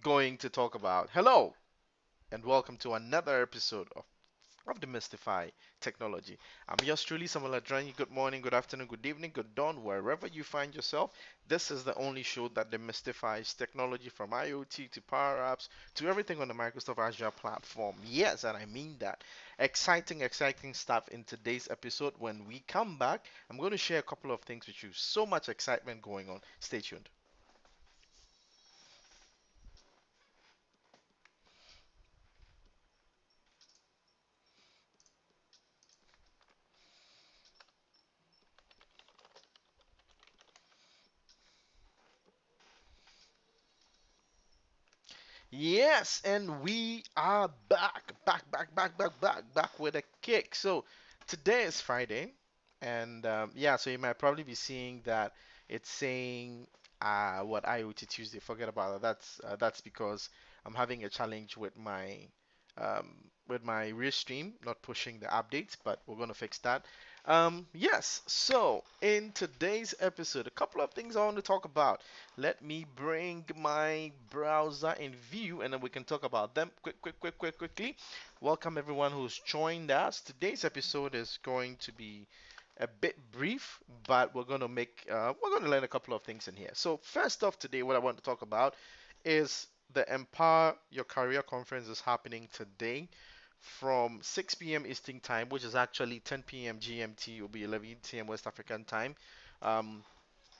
going to talk about. Hello, and welcome to another episode of Demystify Technology. I'm yours truly, Samuel Adranyi. Good morning, good afternoon, good evening, good dawn, wherever you find yourself. This is the only show that demystifies technology from IoT to Power Apps to everything on the Microsoft Azure platform. Yes, and I mean that. Exciting stuff in today's episode. When we come back, I'm going to share a couple of things with you. So much excitement going on. Stay tuned. Yes, and we are back with a kick. So today is Friday, and yeah, so you might probably be seeing that it's saying what IoT Tuesday. Forget about it. That's because I'm having a challenge with my Restream not pushing the updates, but we're gonna fix that. Yes, so in today's episode, a couple of things I want to talk about. Let me bring my browser in view and then we can talk about them quickly. Welcome everyone who's joined us. Today's episode is going to be a bit brief, but we're gonna learn a couple of things in here. So first off today, what I want to talk about is the Empower Your Career conference is happening today from 6 p.m. Eastern Time, which is actually 10 p.m. GMT, will be 11 p.m. West African Time. Um,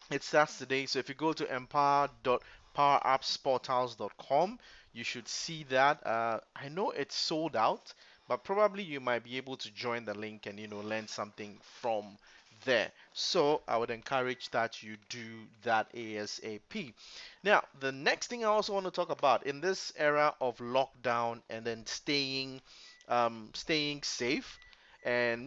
it starts today. So if you go to empower.powerappsportals.com, you should see that. I know it's sold out, but probably you might be able to join the link and learn something from there. So I would encourage that you do that ASAP. Now, the next thing I also want to talk about in this era of lockdown and then staying safe, and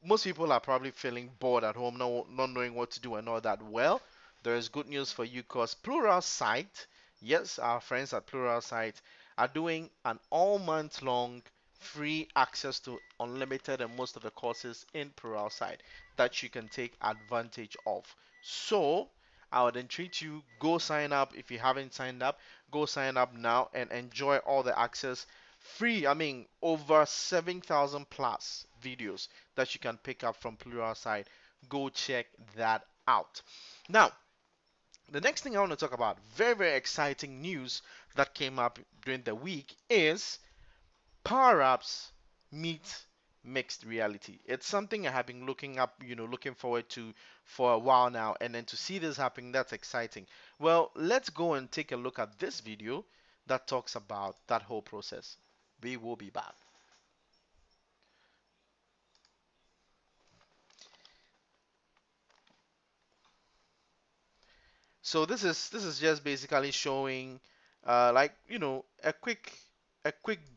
most people are probably feeling bored at home, not knowing what to do and all that. Well, there is good news for you because Plural Site, yes, our friends at Plural Site are doing an all month long free access to unlimited and most of the courses in Plural Site that you can take advantage of. So, I would entreat you, go sign up if you haven't signed up. Go sign up now and enjoy all the access free. I mean, over 7,000 plus videos that you can pick up from Plural Site. Go check that out. Now, the next thing I want to talk about, very exciting news that came up during the week is Power Apps meet mixed reality. It's something I have been looking forward to for a while now, and then to see this happening, that's exciting. Well, let's go and take a look at this video that talks about that whole process. We will be back. So this is just basically showing a quick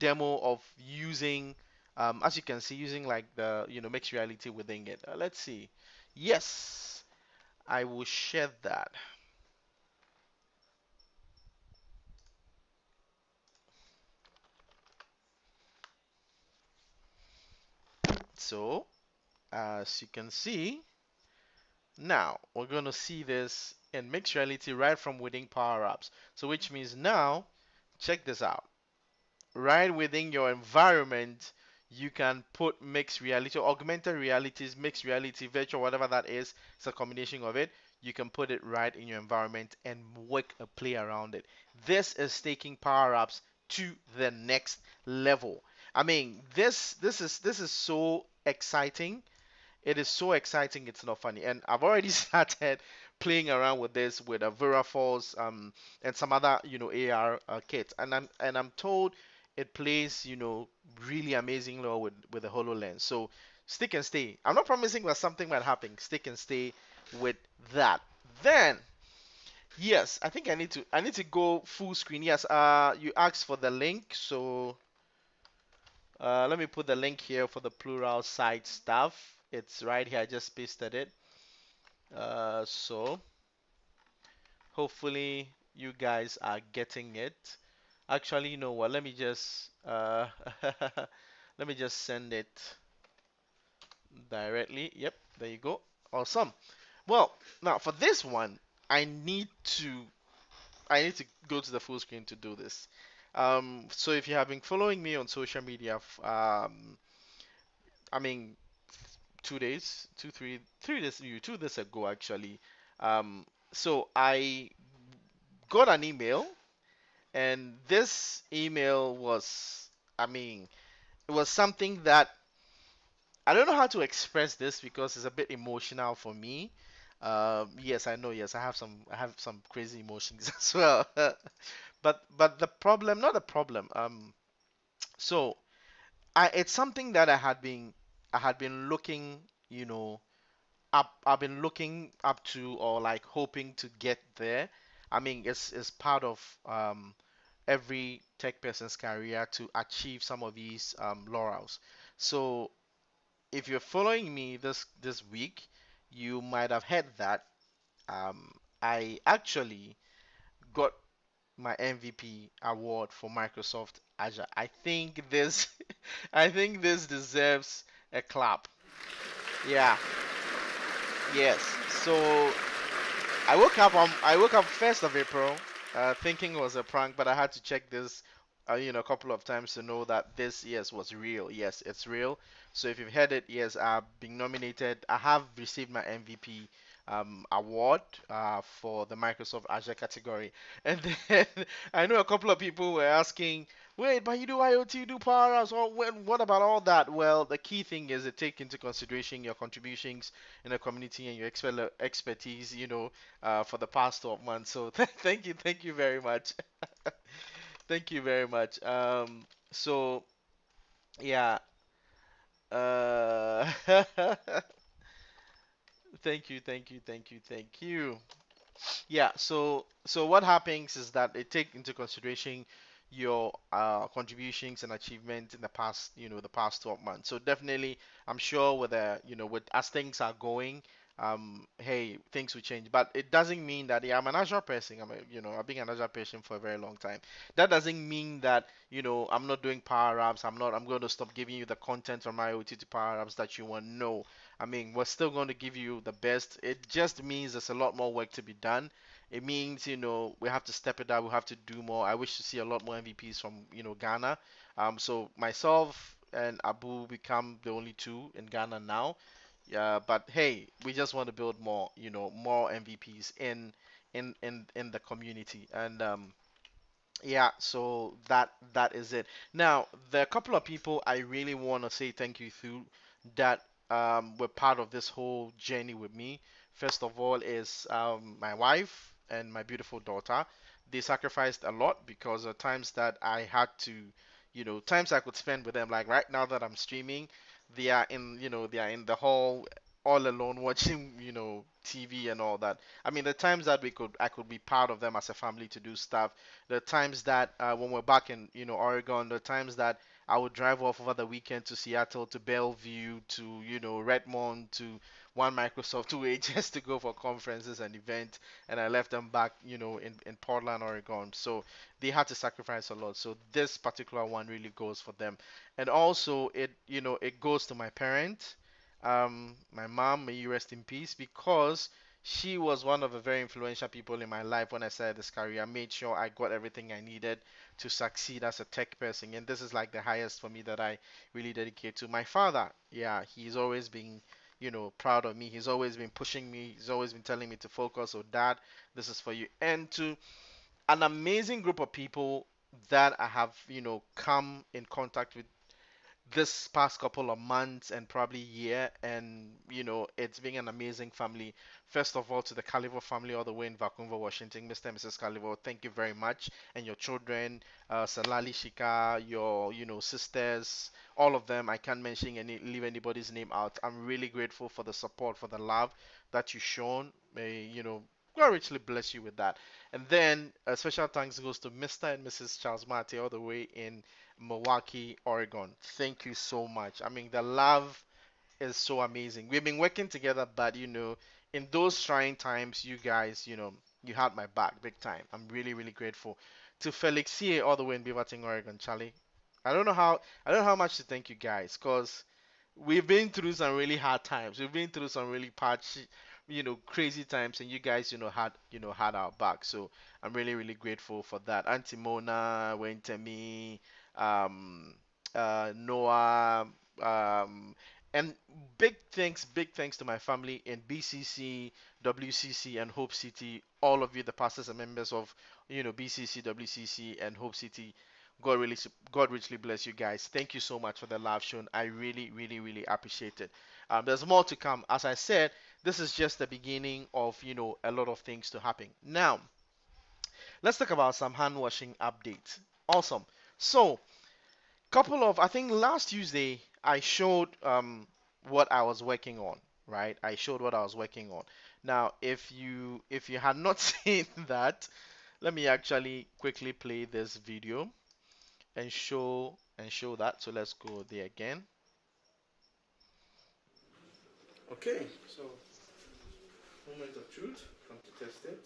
demo of using as you can see, using like the mixed reality within it. Let's see. Yes, I will share that. So as you can see, now we're going to see this in mixed reality right from within Power Apps. So which means now, check this out. Right within your environment, you can put mixed reality, augmented realities, mixed reality, virtual, whatever that is. It's a combination of it. You can put it right in your environment and work a play around it. This is taking Power Apps to the next level. I mean, this is so exciting. It is so exciting, it's not funny. And I've already started playing around with this with a Verafalls and some other AR kits, and I'm told it plays really amazingly well with the HoloLens. So stick and stay. I'm not promising that something might happen. Stick and stay with that. Then yes, I think I need to go full screen. Yes, you asked for the link, so let me put the link here for the plural site stuff. It's right here. I just pasted it. So hopefully you guys are getting it. Actually, you know what? Let me just let me just send it directly. Yep, there you go. Awesome. Well, now for this one, I need to I need to go to the full screen to do this. So if you have been following me on social media, I mean, 2 days, 3 days, 2 days ago actually. So I got an email, and this email was, I mean, it was something that I don't know how to express this because it's a bit emotional for me. Yes, I know. Yes, I have some crazy emotions as well. But the problem, not the problem. So it's something that I had been looking, I've been looking up to, or like hoping to get there. I mean, it's part of every tech person's career to achieve some of these laurels. So if you're following me this week, you might have heard that I actually got my MVP award for Microsoft Azure. I think this I think this deserves a clap. Yeah, yes. So I woke up 1st of April, thinking it was a prank, but I had to check this, a couple of times to know that this, yes, was real. Yes, it's real. So if you've heard it, yes, I've been nominated. I have received my MVP award for the Microsoft Azure category. And then I know a couple of people were asking, wait, but you do IoT, you do Power Apps, or what about all that? Well, the key thing is to take into consideration your contributions in the community and your expertise, for the past 12 months. So thank you very much. Thank you very much. So yeah, uh, thank you. Yeah, so what happens is that they take into consideration your contributions and achievements in the past, the past 12 months. So definitely, I'm sure with with as things are going, hey, things will change. But it doesn't mean that, yeah, I'm an Azure person. I've been an Azure person for a very long time. That doesn't mean that, I'm not doing power apps. I'm going to stop giving you the content from IoT to power apps that you want. No, I mean, we're still going to give you the best. It just means there's a lot more work to be done. It means, we have to step it up. We have to do more. I wish to see a lot more MVPs from, Ghana. So myself and Abu become the only two in Ghana now. Yeah, but hey, we just want to build more, more MVPs in the community. And yeah, so that is it. Now, there are a couple of people I really want to say thank you to that were part of this whole journey with me. First of all is my wife and my beautiful daughter. They sacrificed a lot because of times that I had to, times I could spend with them. Like right now that I'm streaming, they are in the hall all alone watching, TV and all that. I mean, the times that I could be part of them as a family to do stuff, the times that when we're back in Oregon, the times that I would drive off over the weekend to Seattle, to Bellevue, to Redmond, to One Microsoft, to just to go for conferences and events, and I left them back in Portland, Oregon. So they had to sacrifice a lot. So this particular one really goes for them, and also it goes to my parents. My mom, may you rest in peace, because she was one of the very influential people in my life when I started this career. I made sure I got everything I needed to succeed as a tech person. And this is like the highest for me that I really dedicate to. My father, yeah, he's always been, proud of me. He's always been pushing me. He's always been telling me to focus. So, Dad, this is for you. And to an amazing group of people that I have, come in contact with this past couple of months and probably year, and it's been an amazing family. First of all, to the Calivo family all the way in Vancouver, Washington. Mr. and Mrs. Calivo, thank you very much. And your children, Salali Shika, your sisters, all of them. I can't mention leave anybody's name out. I'm really grateful for the support, for the love that you've shown. May God richly bless you with that. And then a special thanks goes to Mr. and Mrs. Charles Mate all the way in Milwaukee, Oregon. Thank you so much. I mean, the love is so amazing. We've been working together, but in those trying times, you guys, you had my back big time. I'm really, really grateful. To Felix here, all the way in Beaverton, Oregon, Charlie. I don't know how much to thank you guys, cause we've been through some really hard times. We've been through some really patchy, crazy times, and you guys had our back. So I'm really really grateful for that. Auntie Mona, Wentemi, um, Noah, um, and big thanks to my family in BCC, WCC, and Hope City. All of you, the pastors and members of BCC, WCC, and Hope City. God richly bless you guys. Thank you so much for the love shown. I really, really, really appreciate it. There's more to come. As I said, this is just the beginning of a lot of things to happen. Now, let's talk about some hand washing updates. Awesome. So, I think last Tuesday I showed what I was working on, right? I showed what I was working on. Now, if you had not seen that, let me actually quickly play this video and show that. So let's go there again. Okay, so moment of truth, come to test it.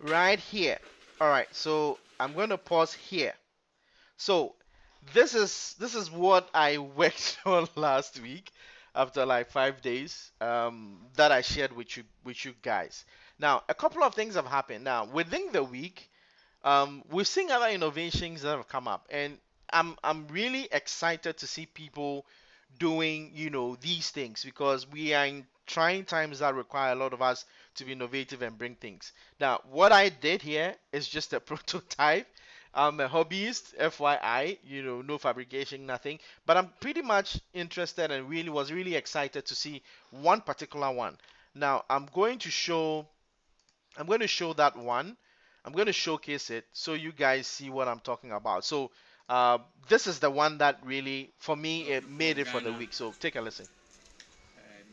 Right here. All right, so I'm going to pause here. So this is what I worked on last week after like 5 days that I shared with you guys. Now, a couple of things have happened. Now, within the week, we're seeing other innovations that have come up, and I'm really excited to see people doing these things because we are in trying times that require a lot of us to be innovative and bring things. Now, what I did here is just a prototype. I'm a hobbyist, FYI, no fabrication, nothing. But I'm pretty much interested and was really excited to see one particular one. Now, I'm going to show that one. I'm going to showcase it so you guys see what I'm talking about. So this is the one that really, for me, So it before made it for the Ghana, week. So take a listen.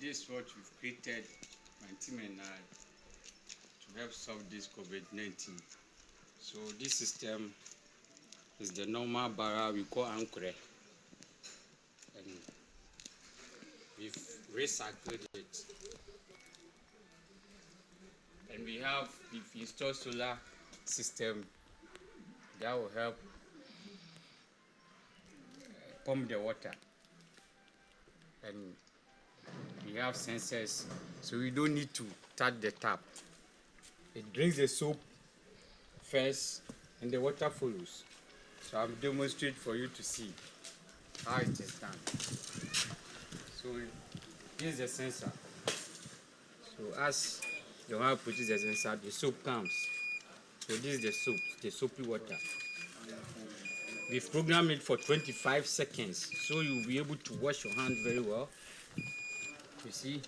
this is what we've created, my team and I, to help solve this COVID-19. So this system is the normal barra we call Ankre, and we've recycled it. And we've installed solar system that will help pump the water. And we have sensors, so we don't need to touch the tap. It brings the soap first and the water follows. So I'll demonstrate for you to see how it is done. So here's the sensor. So as the one pushes the sensor, the soap comes. So this is the soap, the soapy water. We've programmed it for 25 seconds, so you'll be able to wash your hand very well. You see?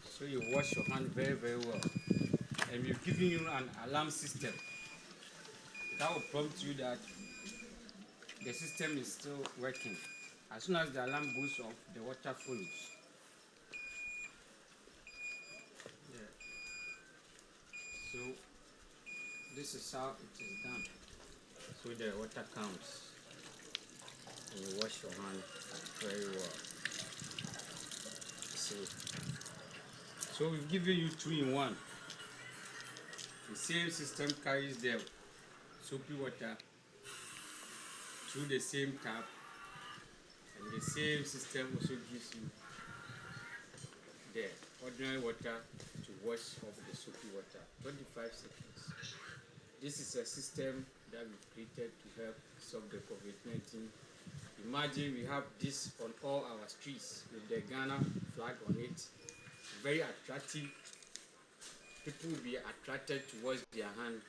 So you wash your hand very, very well. And we've given you an alarm system that will prompt you that the system is still working. As soon as the alarm goes off, the water follows. Yeah. So this is how it is done. So the water comes and you wash your hand very well. See. So we've given you 2-in-1. The same system carries the soapy water through the same tap, and the same system also gives you the ordinary water to wash off the soapy water. 25 seconds. This is a system that we've created to help solve the COVID-19. Imagine we have this on all our streets with the Ghana flag on it. Very attractive. People will be attracted towards their hand.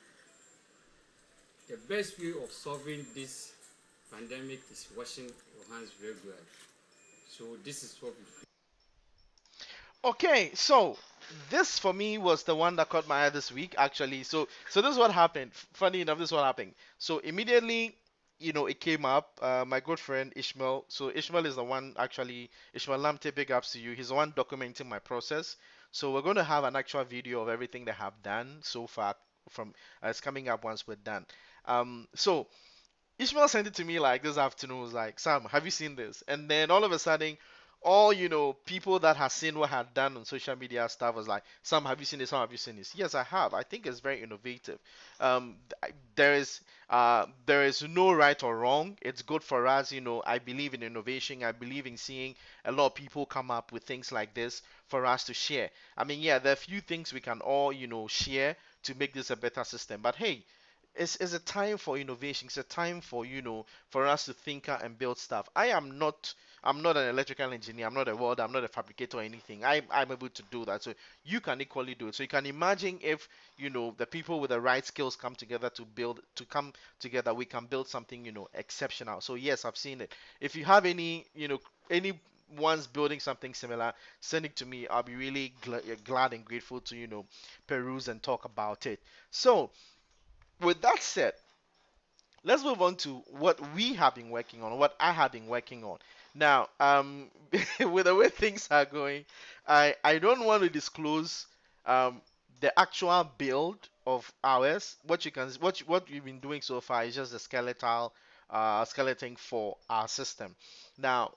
The best way of solving this pandemic is washing your hands regularly. So this is what we. Okay, so this for me was the one that caught my eye this week actually. So this is what happened. Funny enough, this is what happened. So immediately, it came up. My good friend Ishmael. So Ishmael is the one actually. Ishmael Lamte, big ups to you. He's the one documenting my process. So we're going to have an actual video of everything that I've done so far. From it's coming up once we're done. So Ishmael sent it to me like this afternoon. Was like, Sam, have you seen this? And then all of a sudden, all people that have seen what I had done on social media stuff was like, Sam, have you seen this? Sam, have you seen this? Yes, I have. I think it's very innovative. There is no right or wrong. It's good for us. I believe in innovation. I believe in seeing a lot of people come up with things like this for us to share. I mean, yeah, there are a few things we can all share to make this a better system. But hey, it's a time for innovation. It's a time for for us to think and build stuff. I'm not an electrical engineer. I'm not a welder. I'm not a fabricator or anything. I'm able to do that. So you can equally do it. So you can imagine if the people with the right skills come together, we can build something exceptional. So yes, I've seen it. If you have any one's building something similar, send it to me. I'll be really glad and grateful to peruse and talk about it. So with that said, let's move on to what we have been working on, what I have been working on. Now, with the way things are going, I don't want to disclose um, the actual build of ours. What we've been doing so far is just the skeleton for our system. Now,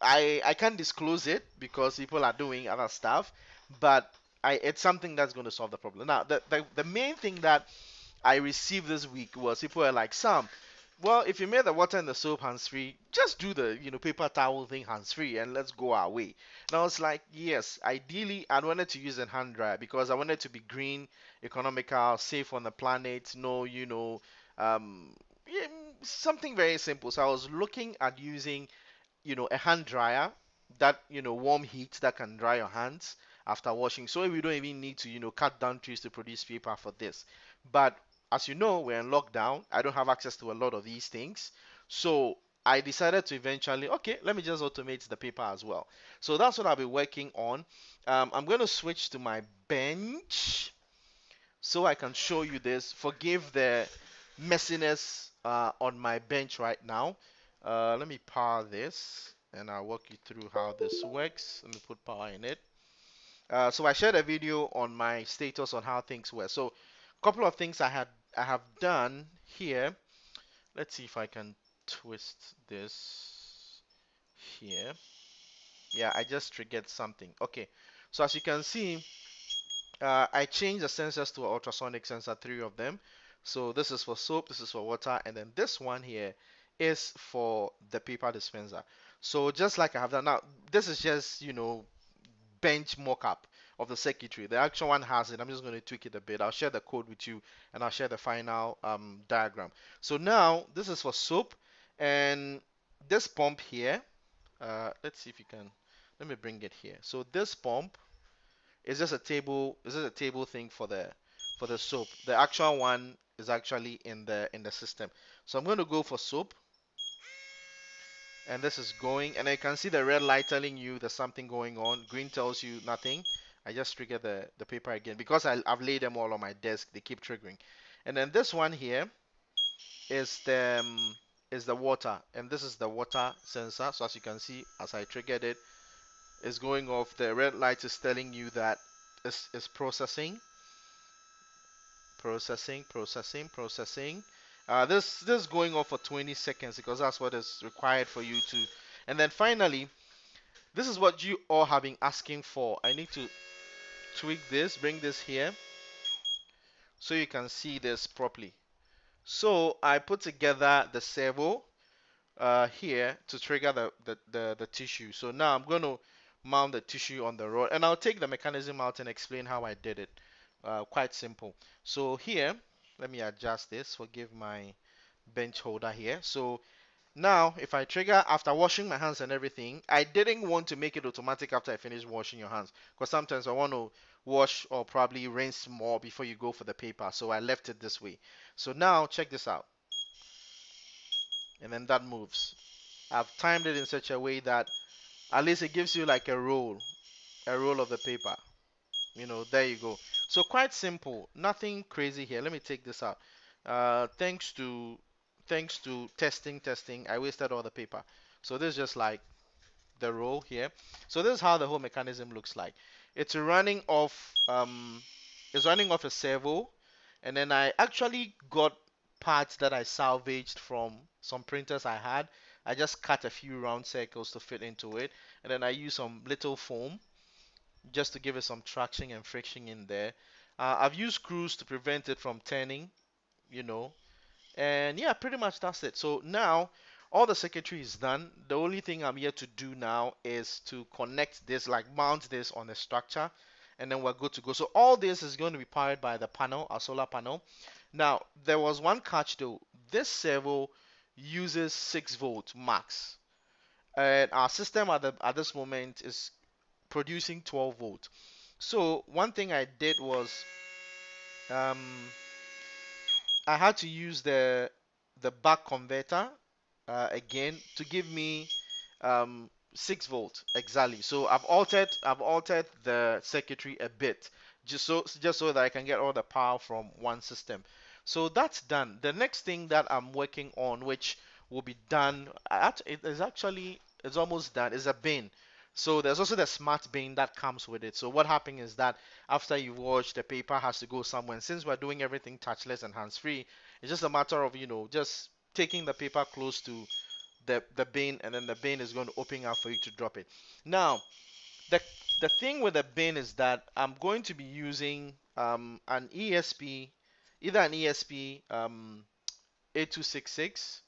I can't disclose it because people are doing other stuff, but it's something that's going to solve the problem. Now, the main thing that I received this week was people were like, Sam, well, if you made the water and the soap hands free, just do the paper towel thing hands free and let's go our way. And I was like, yes, ideally I wanted to use a hand dryer because I wanted to be green, economical, safe on the planet, no, yeah, something very simple. So I was looking at using a hand dryer that warm heat that can dry your hands after washing, so we don't even need to cut down trees to produce paper for this. But as you know, we're in lockdown. I don't have access to a lot of these things, so I decided to eventually, okay, let me just automate the paper as well. So that's what I'll be working on. I'm going to switch to my bench so I can show you this. Forgive the messiness on my bench right now. Let me power this and I'll walk you through how this works. Let me put power in it. So I shared a video on my status on how things were. So a couple of things I have done here. Let's see if I can twist this here. Yeah, I just triggered something. Okay. So as you can see, I changed the sensors to ultrasonic sensor, three of them. So this is for soap, this is for water, and then this one here is for the paper dispenser. So just like I have done now, this is just, bench mock-up of the circuitry. The actual one has it. I'm just going to tweak it a bit. I'll share the code with you and I'll share the final diagram. So now this is for soap and this pump here. Let's see if you can. Let me bring it here. So this pump it's just a table. This is a table thing for the soap. The actual one is actually in the system. So I'm going to go for soap, and this is going, and I can see the red light telling you there's something going on. Green tells you nothing. I just trigger the paper again because I've laid them all on my desk. They keep triggering, and then this one here is the water, and this is the water sensor. So as you can see, as I triggered it, it's going off. The red light is telling you that it's processing. Processing. This is going off for 20 seconds because that's what is required for you to. And then finally, this is what you all have been asking for. I need to tweak this, bring this here, so you can see this properly. So I put together the servo here to trigger the tissue. So now I'm going to mount the tissue on the rod, and I'll take the mechanism out and explain how I did it. Quite simple. So here, let me adjust this. Forgive my bench holder here. So now, if I trigger after washing my hands and everything, I didn't want to make it automatic after I finish washing your hands because sometimes I want to wash or probably rinse more before you go for the paper. So I left it this way. So now, check this out. And then that moves. I've timed it in such a way that at least it gives you like a roll of the paper. There you go. So quite simple, nothing crazy here. Let me take this out. Thanks to testing, I wasted all the paper. So this is just like the roll here. So this is how the whole mechanism looks like. It's running off it's running off a servo, and then I actually got parts that I salvaged from some printers I had. I just cut a few round circles to fit into it, and then I use some little foam just to give it some traction and friction in there. I've used screws to prevent it from turning, you know, and yeah, pretty much that's it. So now all the circuitry is done. The only thing I'm here to do now is to connect this, like mount this on the structure, and then we're good to go. So all this is going to be powered by the panel, our solar panel. Now, there was one catch though. This servo uses 6 volt max. And our system at this moment is producing 12 volt. So one thing I did was um, I had to use the back converter again to give me 6 volt exactly. So I've altered the circuitry a bit just so that I can get all the power from one system. So that's done. The next thing that I'm working on, which will be done, it is actually it's almost done, is a bin. So there's also the smart bin that comes with it. So what happens is that after you wash, the paper has to go somewhere. And since we're doing everything touchless and hands-free, it's just a matter of, just taking the paper close to the bin, and then the bin is going to open up for you to drop it. Now, the the thing with the bin is that I'm going to be using an ESP, either an ESP 8266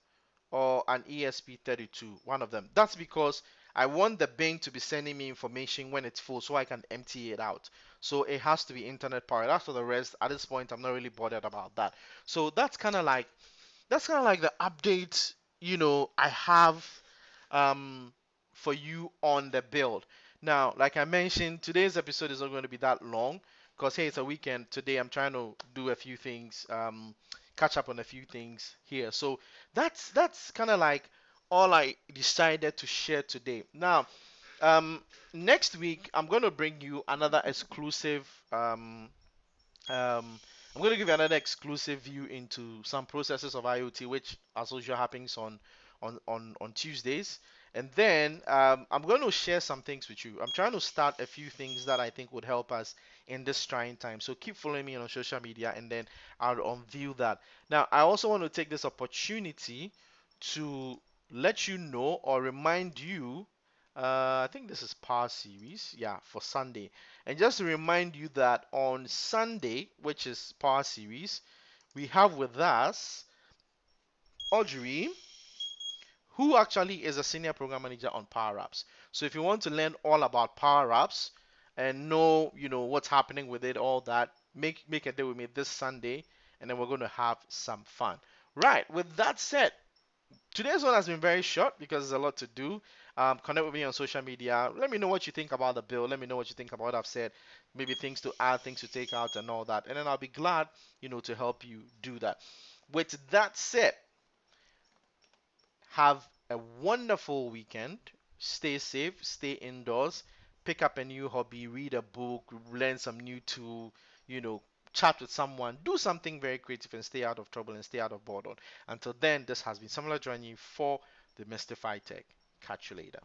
or an ESP32, one of them. That's because I want the bin to be sending me information when it's full so I can empty it out. So it has to be internet powered. As for the rest, at this point, I'm not really bothered about that. So that's kind of like the update, I have um, for you on the build. Now, like I mentioned, today's episode is not going to be that long because hey, it's a weekend. Today I'm trying to do a few things, catch up on a few things here. So that's kind of like all I decided to share today. Now, um, next week I'm going to bring you another exclusive um, I'm going to give you another exclusive view into some processes of IoT, which as usual happens on Tuesdays. And then I'm going to share some things with you. I'm trying to start a few things that I think would help us in this trying time. So keep following me on social media, and then I'll unveil that. Now, I also want to take this opportunity to let you know or remind you. I think this is Power Series, yeah, for Sunday. And just to remind you that on Sunday, which is Power Series, we have with us Audrey, who actually is a senior program manager on Power Apps. So if you want to learn all about Power Apps and know, what's happening with it, all that, make a day with me this Sunday, and then we're going to have some fun. Right. With that said, today's one has been very short because there's a lot to do. Connect with me on social media. Let me know what you think about the bill. Let me know what you think about what I've said. Maybe things to add, things to take out, and all that. And then I'll be glad, to help you do that. With that said, have a wonderful weekend. Stay safe, stay indoors, pick up a new hobby, read a book, learn some new tool, you know, chat with someone, do something very creative and stay out of trouble and stay out of boredom. Until then, this has been Samuel joining you for the Mystify Tech. Catch you later.